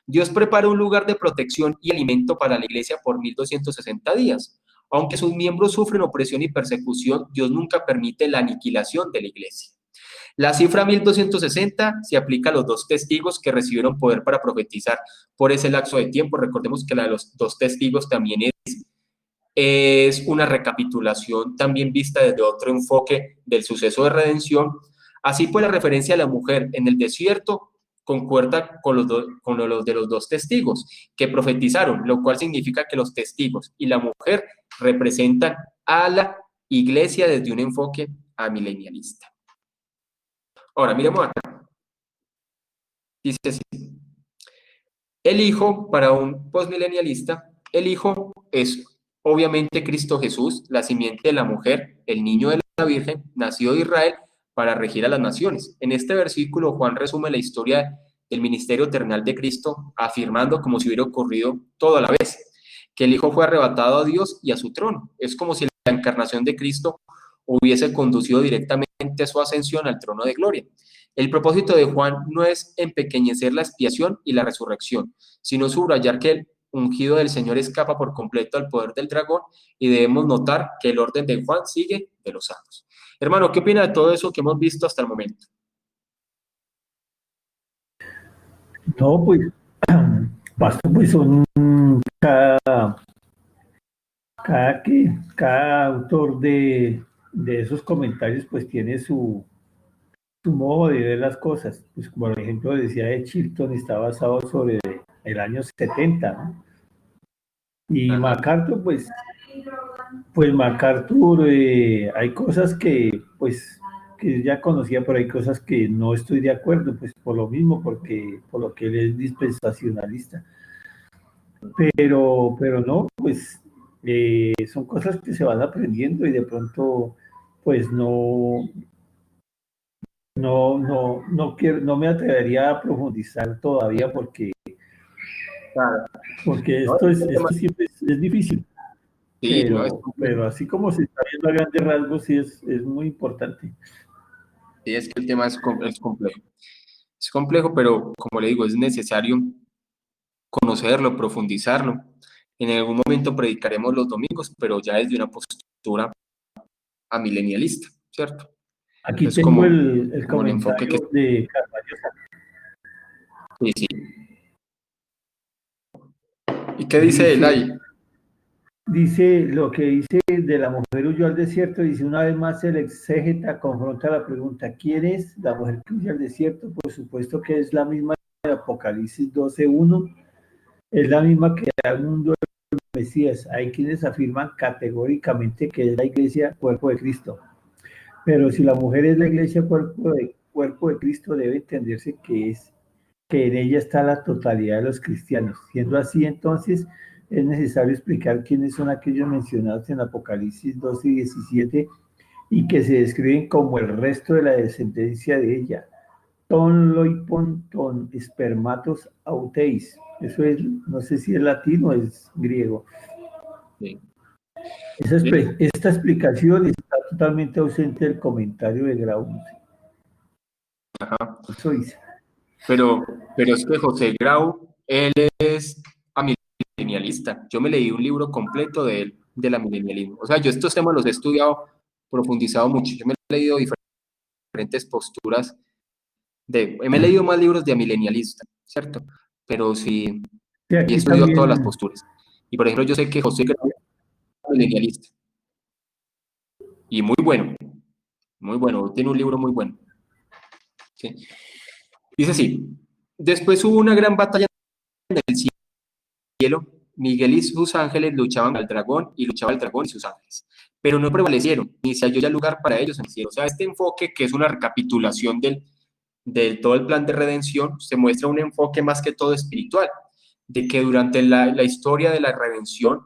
Dios prepara un lugar de protección y alimento para la iglesia por 1260 días. Aunque sus miembros sufren opresión y persecución, Dios nunca permite la aniquilación de la iglesia. La cifra 1260 se aplica a los dos testigos que recibieron poder para profetizar por ese lapso de tiempo. Recordemos que la de los dos testigos también es una recapitulación también vista desde otro enfoque del suceso de redención. Así pues, la referencia a la mujer en el desierto concuerda con los de los dos testigos que profetizaron, lo cual significa que los testigos y la mujer representan a la iglesia desde un enfoque amilenialista. Ahora, miremos acá. Dice así: el Hijo, para un postmilenialista, el Hijo es obviamente Cristo Jesús, la simiente de la mujer, el niño de la Virgen, nacido de Israel para regir a las naciones. En este versículo, Juan resume la historia del ministerio terrenal de Cristo, afirmando como si hubiera ocurrido todo a la vez, que el Hijo fue arrebatado a Dios y a su trono. Es como si la encarnación de Cristo hubiese conducido directamente a su ascensión al trono de gloria. El propósito de Juan no es empequeñecer la expiación y la resurrección, sino subrayar que el ungido del Señor escapa por completo al poder del dragón, y debemos notar que el orden de Juan sigue de los santos. Hermano, ¿qué opina de todo eso que hemos visto hasta el momento? No, pues, pastor, pues son cada autor de esos comentarios pues tiene su modo de ver las cosas. Pues como el ejemplo decía de Chilton, está basado sobre el año 70, ¿no? Y Ajá. MacArthur, pues MacArthur, hay cosas que porque ya conocía por ahí cosas que no estoy de acuerdo, pues por lo mismo, porque por lo que él es dispensacionalista. Pero no, pues son cosas que se van aprendiendo y de pronto, pues no me atrevería a profundizar todavía Claro. porque No, esto siempre es difícil, sí, no, pero así como se está viendo a grandes rasgos, sí es muy importante. sí, es que el tema es complejo. Es complejo, pero como le digo, es necesario conocerlo, profundizarlo. En algún momento predicaremos los domingos, pero ya desde una postura amilenialista, ¿cierto? Aquí Es tengo como, el como el enfoque que... comentario de Carvalho. Sí, sí. ¿Y qué dice él Dice, ahí? Dice, lo que dice de la mujer huyó al desierto, dice una vez más el exégeta confronta la pregunta, ¿quién es la mujer que huyó al desierto? Por supuesto que es la misma de Apocalipsis 12:1, es la misma que da al mundo el Mesías. Hay quienes afirman categóricamente que es la iglesia cuerpo de Cristo, pero si la mujer es la iglesia cuerpo de Cristo, debe entenderse que en ella está la totalidad de los cristianos. Siendo así, entonces, es necesario explicar quiénes son aquellos mencionados en Apocalipsis 12 y 17 y que se describen como el resto de la descendencia de ella. Ton loipon ton spermatos auteis. Eso es, no sé si es latín o es griego. Sí. Esta explicación está totalmente ausente del comentario de Grau. Ajá. Eso dice. Pero es que José Grau, él es amilenialista. Yo me leí un libro completo de él, del amilenialismo. O sea, yo estos temas los he estudiado, profundizado mucho. Yo me he leído diferentes posturas me he leído más libros de amilenialista, ¿cierto? Pero sí, Sí, y he aquí estudiado todas las también. posturas. Y por ejemplo, yo sé que José Grau es amilenialista. Y muy bueno, tiene un libro muy bueno. ¿Sí? Dice así, después hubo una gran batalla en el cielo, Miguel y sus ángeles luchaban al dragón y luchaba el dragón y sus ángeles, pero no prevalecieron, ni se halló ya lugar para ellos en el cielo. O sea, este enfoque, que es una recapitulación del todo el plan de redención, se muestra un enfoque más que todo espiritual, de que durante la historia de la redención,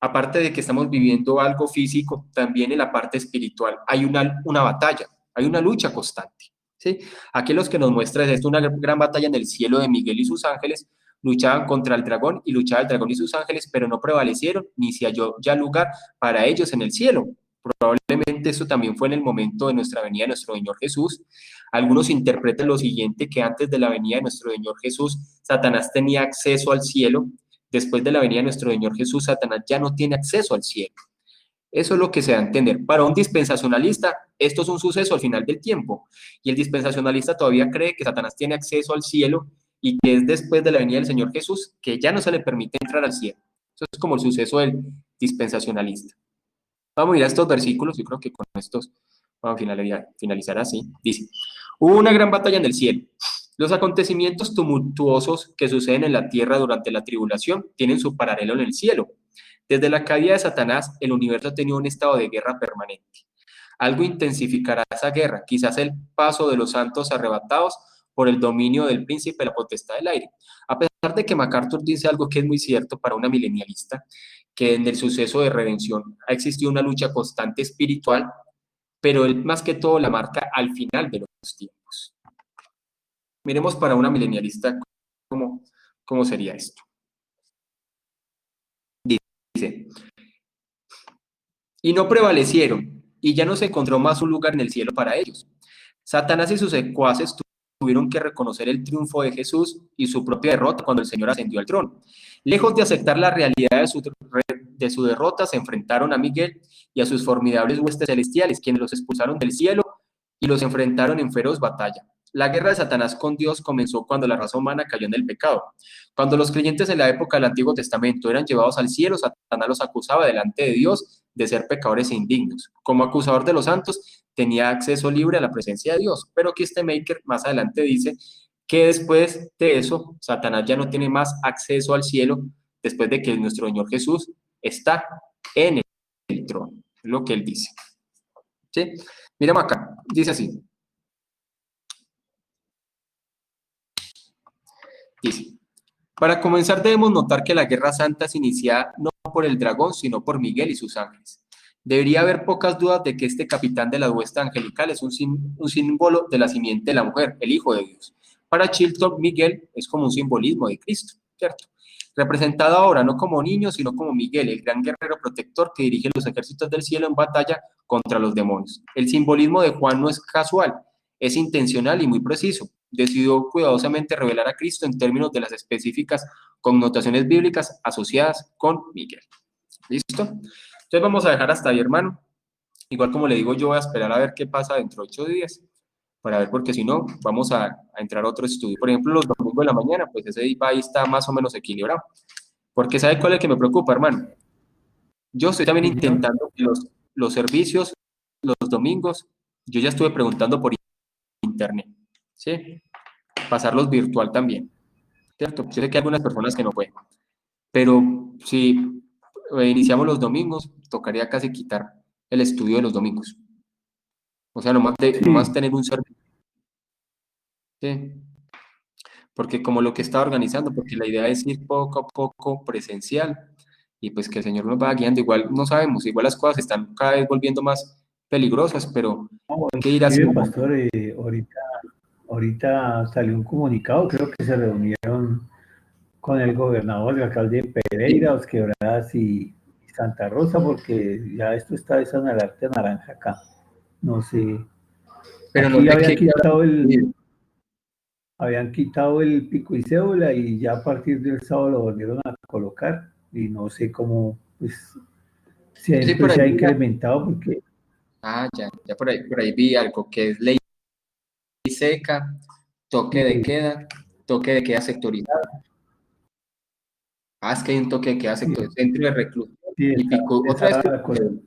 aparte de que estamos viviendo algo físico, también en la parte espiritual hay una batalla, hay una lucha constante. ¿Sí? Aquí lo que nos muestra es esto, una gran batalla en el cielo de Miguel y sus ángeles, luchaban contra el dragón y luchaba el dragón y sus ángeles, pero no prevalecieron, ni se halló ya lugar para ellos en el cielo. Probablemente eso también fue en el momento de nuestra venida de nuestro Señor Jesús. Algunos interpretan lo siguiente, que antes de la venida de nuestro Señor Jesús, Satanás tenía acceso al cielo. Después de la venida de nuestro Señor Jesús, Satanás ya no tiene acceso al cielo. Eso es lo que se da a entender. Para un dispensacionalista, esto es un suceso al final del tiempo. Y el dispensacionalista todavía cree que Satanás tiene acceso al cielo y que es después de la venida del Señor Jesús que ya no se le permite entrar al cielo. Eso es como el suceso del dispensacionalista. Vamos a ir a estos versículos. Yo creo que con estos vamos a finalizar así. Dice, hubo una gran batalla en el cielo. Los acontecimientos tumultuosos que suceden en la tierra durante la tribulación tienen su paralelo en el cielo. Desde la caída de Satanás, el universo ha tenido un estado de guerra permanente. Algo intensificará esa guerra, quizás el paso de los santos arrebatados por el dominio del príncipe de la potestad del aire. A pesar de que MacArthur dice algo que es muy cierto para una milenialista, que en el suceso de redención ha existido una lucha constante espiritual, pero él más que todo la marca al final de los tiempos. Miremos para una milenialista cómo sería esto. Dice, y no prevalecieron, y ya no se encontró más un lugar en el cielo para ellos. Satanás y sus secuaces tuvieron que reconocer el triunfo de Jesús y su propia derrota cuando el Señor ascendió al trono. Lejos de aceptar la realidad de su derrota, se enfrentaron a Miguel y a sus formidables huestes celestiales, quienes los expulsaron del cielo y los enfrentaron en feroz batalla. La guerra de Satanás con Dios comenzó cuando la raza humana cayó en el pecado. Cuando los creyentes en la época del Antiguo Testamento eran llevados al cielo, Satanás los acusaba delante de Dios de ser pecadores e indignos. Como acusador de los santos, tenía acceso libre a la presencia de Dios. Pero Kistemaker más adelante dice que después de eso, Satanás ya no tiene más acceso al cielo después de que nuestro Señor Jesús está en el trono. Es lo que él dice. ¿Sí? Miramos acá. Dice así. Dice, para comenzar debemos notar que la Guerra Santa se inicia no por el dragón, sino por Miguel y sus ángeles. Debería haber pocas dudas de que este capitán de la hueste angelical es un símbolo de la simiente de la mujer, el Hijo de Dios. Para Chilton, Miguel es como un simbolismo de Cristo, ¿cierto? Representado ahora no como niño, sino como Miguel, el gran guerrero protector que dirige los ejércitos del cielo en batalla contra los demonios. El simbolismo de Juan no es casual, es intencional y muy preciso. Decidió cuidadosamente revelar a Cristo en términos de las específicas connotaciones bíblicas asociadas con Miguel. ¿Listo? Entonces vamos a dejar hasta ahí, hermano. Igual como le digo, yo voy a esperar a ver qué pasa dentro de 8 días, para ver, porque si no, vamos a entrar a otro estudio. Por ejemplo, los domingos de la mañana, pues ese ahí está más o menos equilibrado. Porque ¿sabe cuál es el que me preocupa, hermano? Yo estoy también Señor. intentando que los servicios, los domingos, yo ya estuve preguntando por internet, ¿sí? Pasarlos virtual también, ¿cierto? Yo sé que hay algunas personas que no pueden, pero si iniciamos los domingos, tocaría casi quitar el estudio de los domingos. O sea, nomás Sí, tener un servicio, ¿sí? Porque como lo que está organizando, porque la idea es ir poco a poco presencial y pues que el Señor nos vaya guiando. Igual no sabemos, igual las cosas están cada vez volviendo más peligrosas, pero no, hay que ir así. inclusive, pastor, ahorita salió un comunicado, creo que se reunieron con el gobernador, el alcalde de Pereira, Los Quebradas y Santa Rosa, porque ya esto está esa alerta naranja acá. No sé, Pero no aquí sé qué. habían quitado el pico y cédula y ya a partir del sábado lo volvieron a colocar y no sé cómo, pues, Sí, por siempre ahí se ha vi. incrementado porque Ya por ahí vi algo que es ley seca, sí, toque de queda sectorizado. Es que hay un toque de queda sí, sectorizado, centro de reclusión sí, y pico, otra vez está pico la y cosa. cédula.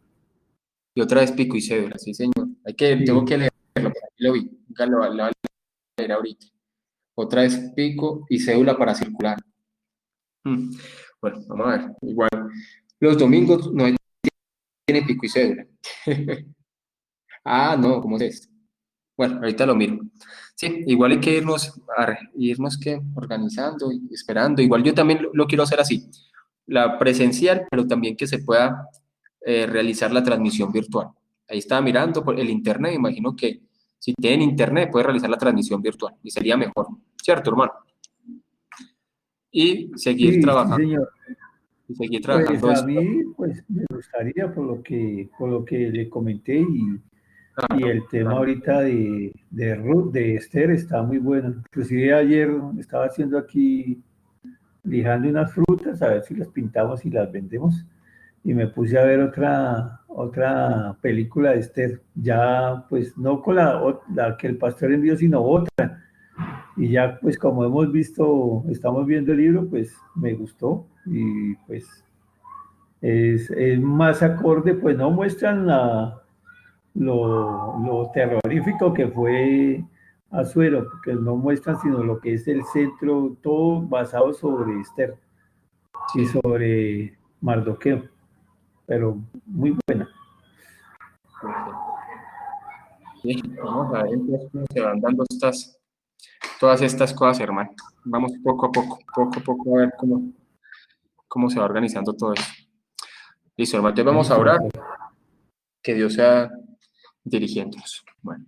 Y otra vez pico y cédula, sí, señor. Tengo Sí, que leerlo, por aquí lo vi. Ya lo voy a leer ahorita. Otra vez pico y cédula para circular. Mm. Bueno, vamos a ver. Igual, los domingos no tiene pico y cédula. No, ¿cómo es esto? Bueno, ahorita lo miro. Sí, igual hay que irnos que organizando y esperando. Igual yo también lo quiero hacer así, la presencial, pero también que se pueda realizar la transmisión virtual. Ahí estaba mirando por el internet, imagino que si tienen internet puede realizar la transmisión virtual y sería mejor, ¿cierto, hermano? Y sí, sí, señor. seguir Pues trabajando a esto. mí, pues me gustaría por lo que le comenté y Claro, el tema claro. ahorita de Ruth, de Esther, está muy bueno. Inclusive ayer estaba haciendo aquí, lijando unas frutas, a ver si las pintamos y las vendemos. Y me puse a ver otra película de Esther, ya pues no con la que el pastor envió, sino otra. Y ya pues como hemos visto, estamos viendo el libro, pues me gustó y pues es más acorde, pues no muestran lo terrorífico que fue Asuero, porque no muestran sino lo que es el centro, todo basado sobre Esther y Sí, sobre Mardoqueo, pero muy buena. ok. Sí, vamos a ver entonces cómo se van dando todas estas cosas, hermano. Vamos poco a poco a ver cómo se va organizando todo eso. Listo, hermano, entonces vamos a Listo, orar, pastor. que Dios sea dirigiéndonos. Bueno,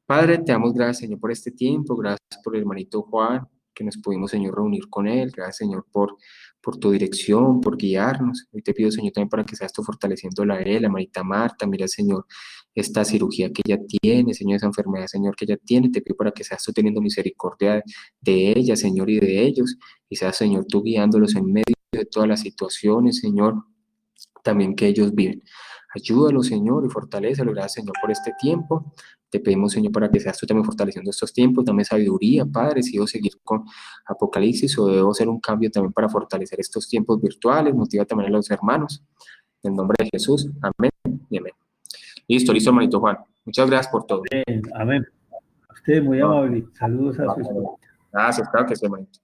Padre, te damos gracias, Señor, por este tiempo, gracias por el hermanito Juan, que nos pudimos, Señor, reunir con él, gracias, Señor, por tu dirección, por guiarnos. Hoy te pido, Señor, también para que seas tú fortaleciéndola a él, la manita Marta, mira, Señor, esta cirugía que ella tiene, Señor, esa enfermedad, Señor, que ella tiene, te pido para que seas tú teniendo misericordia de ella, Señor, y de ellos, y seas, Señor, tú guiándolos en medio de todas las situaciones, Señor, también que ellos viven. Ayúdalo, Señor, y fortalécelo. Gracias, Señor, por este tiempo. Te pedimos, Señor, para que seas tú también fortaleciendo estos tiempos. Dame sabiduría, Padre, si debo seguir con Apocalipsis o debo hacer un cambio también para fortalecer estos tiempos virtuales. Motiva también a los hermanos. En el nombre de Jesús. Amén y amén. Listo, hermanito Juan. Muchas gracias por todo. Amén, amén. Usted muy No, amable. Saludos a su esposa. gracias, claro que sí, hermanito.